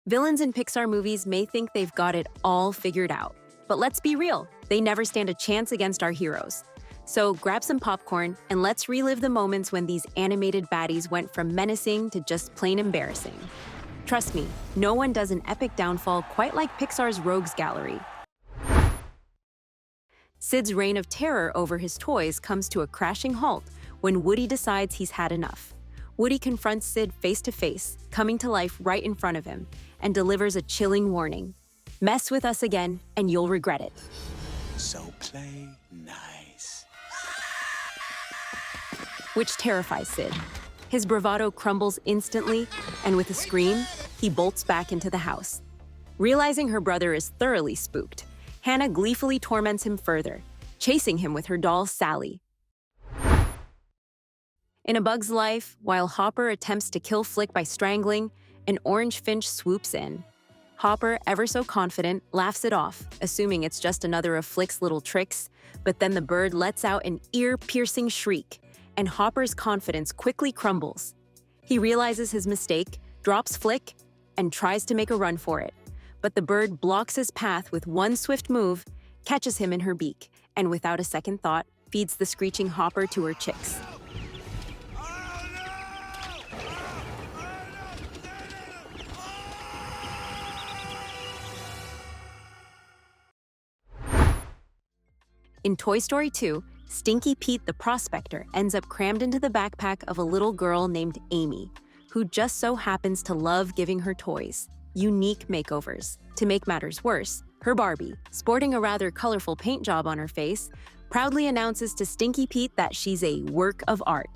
Villains in Pixar movies may think they've got it all figured out. But let's be real, they never stand a chance against our heroes. So grab some popcorn and let's relive the moments when these animated baddies went from menacing to just plain embarrassing. Trust me, no one does an epic downfall quite like Pixar's Rogues Gallery. Sid's reign of terror over his toys comes to a crashing halt when Woody decides he's had enough. Woody confronts Sid face to face, coming to life right in front of him, and delivers a chilling warning. Mess with us again, and you'll regret it. So play nice. Which terrifies Sid. His bravado crumbles instantly, and with a scream, he bolts back into the house. Realizing her brother is thoroughly spooked, Hannah gleefully torments him further, chasing him with her doll Sally. In A Bug's Life, while Hopper attempts to kill Flick by strangling, an orange finch swoops in. Hopper, ever so confident, laughs it off, assuming it's just another of Flick's little tricks, but then the bird lets out an ear-piercing shriek, and Hopper's confidence quickly crumbles. He realizes his mistake, drops Flick, and tries to make a run for it. But the bird blocks his path with one swift move, catches him in her beak, and without a second thought, feeds the screeching Hopper to her chicks. In Toy Story 2, Stinky Pete the Prospector ends up crammed into the backpack of a little girl named Amy, who just so happens to love giving her toys unique makeovers. To make matters worse, her Barbie, sporting a rather colorful paint job on her face, proudly announces to Stinky Pete that she's a work of art.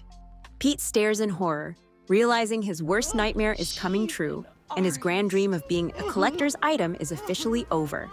Pete stares in horror, realizing his worst nightmare is coming true, and his grand dream of being a collector's item is officially over.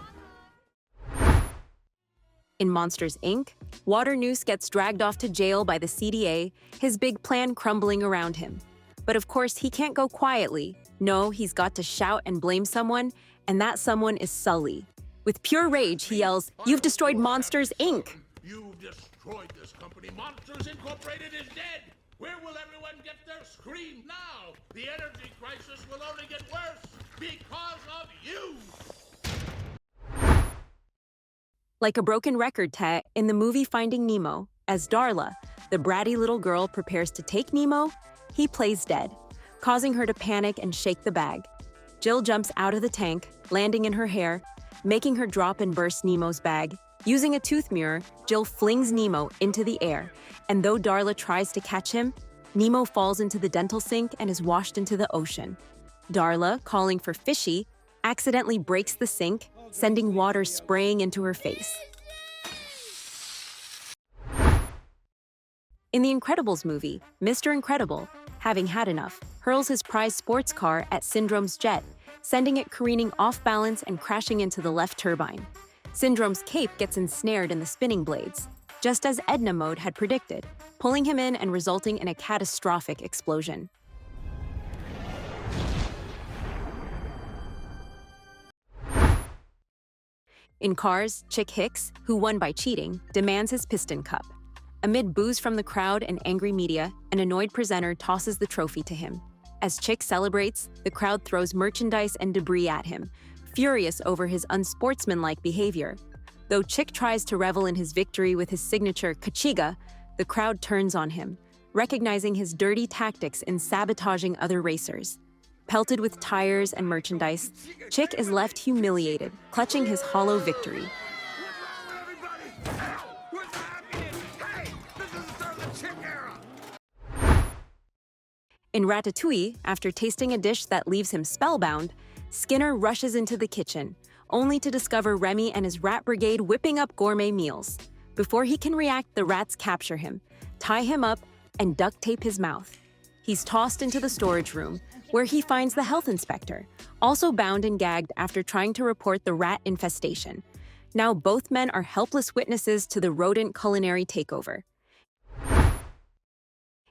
In Monsters, Inc., Waternoose gets dragged off to jail by the CDA, his big plan crumbling around him. But of course, he can't go quietly. No, he's got to shout and blame someone, and that someone is Sully. With pure rage, he yells, "You've destroyed Monsters, Inc.!" You've destroyed this company. Monsters Incorporated is dead. Where will everyone get their scream now? The energy crisis will only get worse because of you. Like a broken record, in the movie Finding Nemo, as Darla, the bratty little girl prepares to take Nemo, he plays dead, causing her to panic and shake the bag. Jill jumps out of the tank, landing in her hair, making her drop and burst Nemo's bag. Using a tooth mirror, Jill flings Nemo into the air, and though Darla tries to catch him, Nemo falls into the dental sink and is washed into the ocean. Darla, calling for Fishy, accidentally breaks the sink, sending water spraying into her face. In The Incredibles movie, Mr. Incredible, having had enough, hurls his prized sports car at Syndrome's jet, sending it careening off balance and crashing into the left turbine. Syndrome's cape gets ensnared in the spinning blades, just as Edna Mode had predicted, pulling him in and resulting in a catastrophic explosion. In Cars, Chick Hicks, who won by cheating, demands his piston cup. Amid boos from the crowd and angry media, an annoyed presenter tosses the trophy to him. As Chick celebrates, the crowd throws merchandise and debris at him, furious over his unsportsmanlike behavior. Though Chick tries to revel in his victory with his signature kachiga, the crowd turns on him, recognizing his dirty tactics in sabotaging other racers. Pelted with tires and merchandise, Chick is left humiliated, clutching his hollow victory. In Ratatouille, after tasting a dish that leaves him spellbound, Skinner rushes into the kitchen, only to discover Remy and his rat brigade whipping up gourmet meals. Before he can react, the rats capture him, tie him up, and duct tape his mouth. He's tossed into the storage room, where he finds the health inspector, also bound and gagged after trying to report the rat infestation. Now both men are helpless witnesses to the rodent culinary takeover.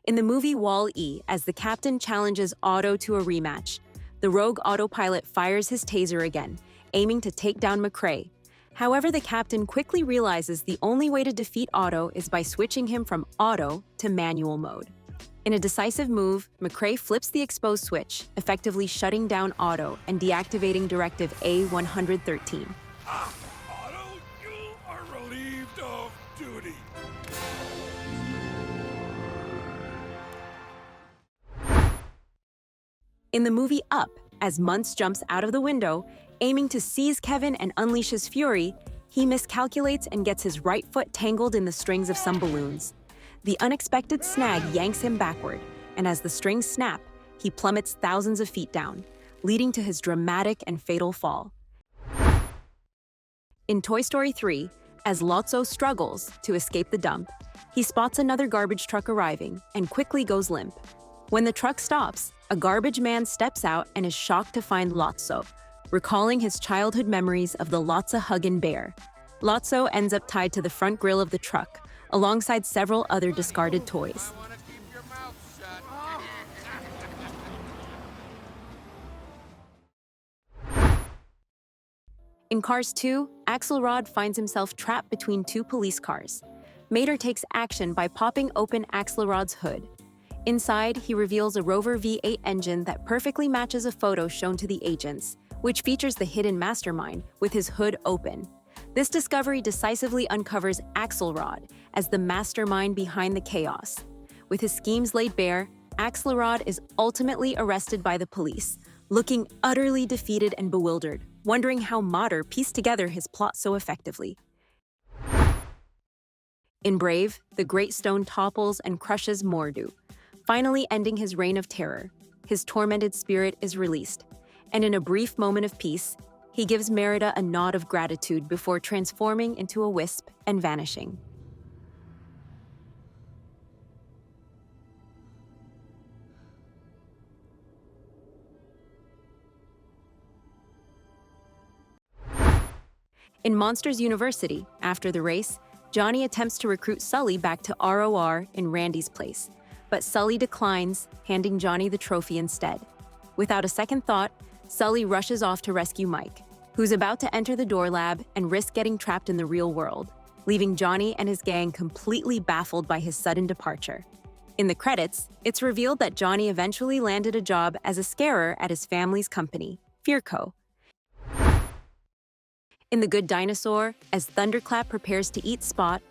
In the movie WallE, as the captain challenges Otto to a rematch, the rogue autopilot fires his taser again, aiming to take down McCrae. However, the captain quickly realizes the only way to defeat Otto is by switching him from auto to manual mode. In a decisive move, McCrae flips the exposed switch, effectively shutting down Otto and deactivating Directive A-113. Otto, you are relieved of duty. In the movie Up, as Muntz jumps out of the window, aiming to seize Kevin and unleash his fury, he miscalculates and gets his right foot tangled in the strings of some balloons. The unexpected snag yanks him backward, and as the strings snap, he plummets thousands of feet down, leading to his dramatic and fatal fall. In Toy Story 3, as Lotso struggles to escape the dump, he spots another garbage truck arriving and quickly goes limp. When the truck stops, a garbage man steps out and is shocked to find Lotso, recalling his childhood memories of the Lotsa-huggin' bear. Lotso ends up tied to the front grille of the truck, alongside several other discarded toys. In Cars 2, Axelrod finds himself trapped between two police cars. Mater takes action by popping open Axelrod's hood. Inside, he reveals a Rover V8 engine that perfectly matches a photo shown to the agents, which features the hidden mastermind with his hood open. This discovery decisively uncovers Axelrod as the mastermind behind the chaos. With his schemes laid bare, Axelrod is ultimately arrested by the police, looking utterly defeated and bewildered, wondering how Mater pieced together his plot so effectively. In Brave, the Great Stone topples and crushes Mordu, finally ending his reign of terror. His tormented spirit is released, and in a brief moment of peace, he gives Merida a nod of gratitude before transforming into a wisp and vanishing. In Monsters University, after the race, Johnny attempts to recruit Sully back to ROR in Randy's place, but Sully declines, handing Johnny the trophy instead. Without a second thought, Sully rushes off to rescue Mike, who's about to enter the door lab and risk getting trapped in the real world, leaving Johnny and his gang completely baffled by his sudden departure. In the credits, it's revealed that Johnny eventually landed a job as a scarer at his family's company, Fearco. In The Good Dinosaur, as Thunderclap prepares to eat Spot,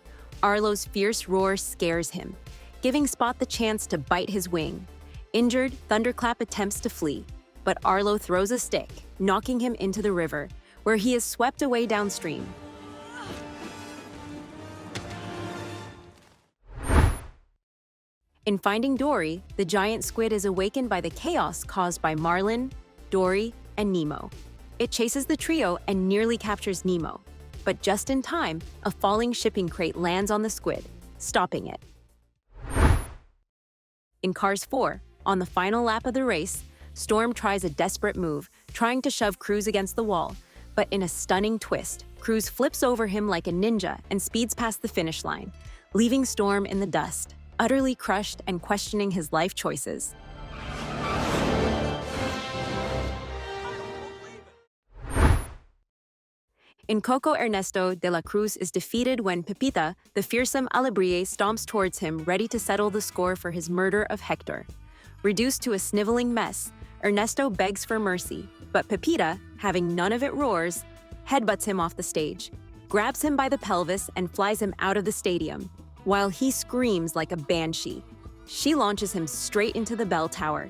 Arlo's fierce roar scares him, giving Spot the chance to bite his wing. Injured, Thunderclap attempts to flee, but Arlo throws a stick, knocking him into the river, where he is swept away downstream. In Finding Dory, the giant squid is awakened by the chaos caused by Marlin, Dory, and Nemo. It chases the trio and nearly captures Nemo, but just in time, a falling shipping crate lands on the squid, stopping it. In Cars 4, on the final lap of the race, Storm tries a desperate move, trying to shove Cruz against the wall, but in a stunning twist, Cruz flips over him like a ninja and speeds past the finish line, leaving Storm in the dust, utterly crushed and questioning his life choices. In Coco, Ernesto de la Cruz is defeated when Pepita, the fearsome Alebrije, stomps towards him, ready to settle the score for his murder of Hector. Reduced to a sniveling mess, Ernesto begs for mercy, but Pepita, having none of it, roars, headbutts him off the stage, grabs him by the pelvis and flies him out of the stadium, while he screams like a banshee. She launches him straight into the bell tower.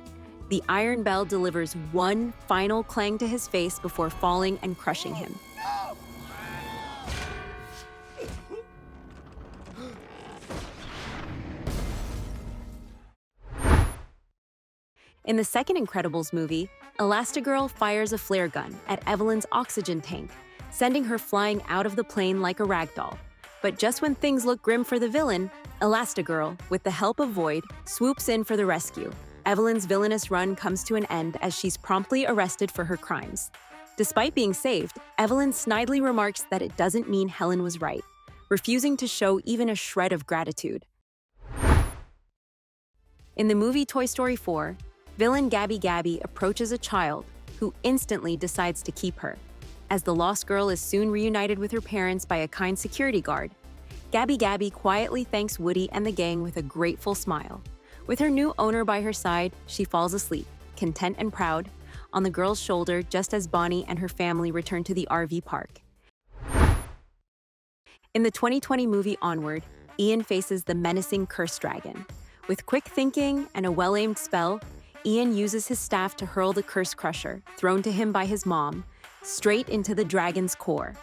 The iron bell delivers one final clang to his face before falling and crushing him. In the second Incredibles movie, Elasta Girl fires a flare gun at Evelyn's oxygen tank, sending her flying out of the plane like a ragdoll. But just when things look grim for the villain, Elasta Girl, with the help of Void, swoops in for the rescue. Evelyn's villainous run comes to an end as she's promptly arrested for her crimes. Despite being saved, Evelyn snidely remarks that it doesn't mean Helen was right, refusing to show even a shred of gratitude. In the movie Toy Story 4, villain Gabby approaches a child who instantly decides to keep her. As the lost girl is soon reunited with her parents by a kind security guard, Gabby quietly thanks Woody and the gang with a grateful smile. With her new owner by her side, she falls asleep, content and proud, on the girl's shoulder just as Bonnie and her family return to the RV park. In the 2020 movie Onward, Ian faces the menacing curse dragon. With quick thinking and a well-aimed spell, Ian uses his staff to hurl the curse crusher, thrown to him by his mom, straight into the dragon's core.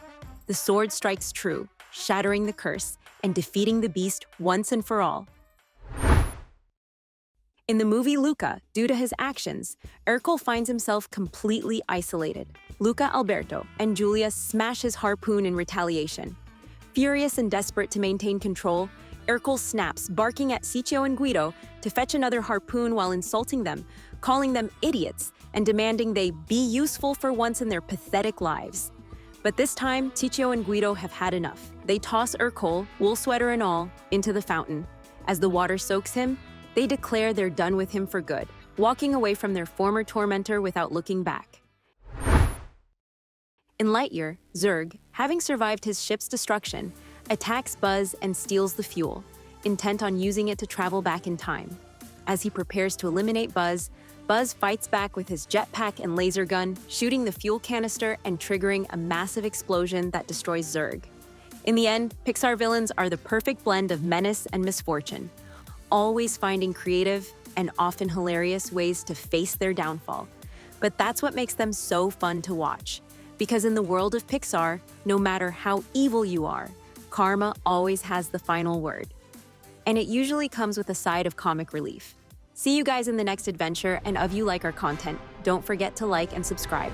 The sword strikes true, shattering the curse and defeating the beast once and for all. In the movie Luca, due to his actions, Urkel finds himself completely isolated. Luca Alberto and Julia smash his harpoon in retaliation. Furious and desperate to maintain control, Urkel snaps, barking at Ciccio and Guido to fetch another harpoon while insulting them, calling them idiots, and demanding they be useful for once in their pathetic lives. But this time, Ciccio and Guido have had enough. They toss Urkel, wool sweater and all, into the fountain. As the water soaks him, they declare they're done with him for good, walking away from their former tormentor without looking back. In Lightyear, Zurg, having survived his ship's destruction, attacks Buzz and steals the fuel, intent on using it to travel back in time. As he prepares to eliminate Buzz, Buzz fights back with his jetpack and laser gun, shooting the fuel canister and triggering a massive explosion that destroys Zurg. In the end, Pixar villains are the perfect blend of menace and misfortune, always finding creative and often hilarious ways to face their downfall. But that's what makes them so fun to watch. Because in the world of Pixar, no matter how evil you are, karma always has the final word. And it usually comes with a side of comic relief. See you guys in the next adventure, and if you like our content, don't forget to like and subscribe.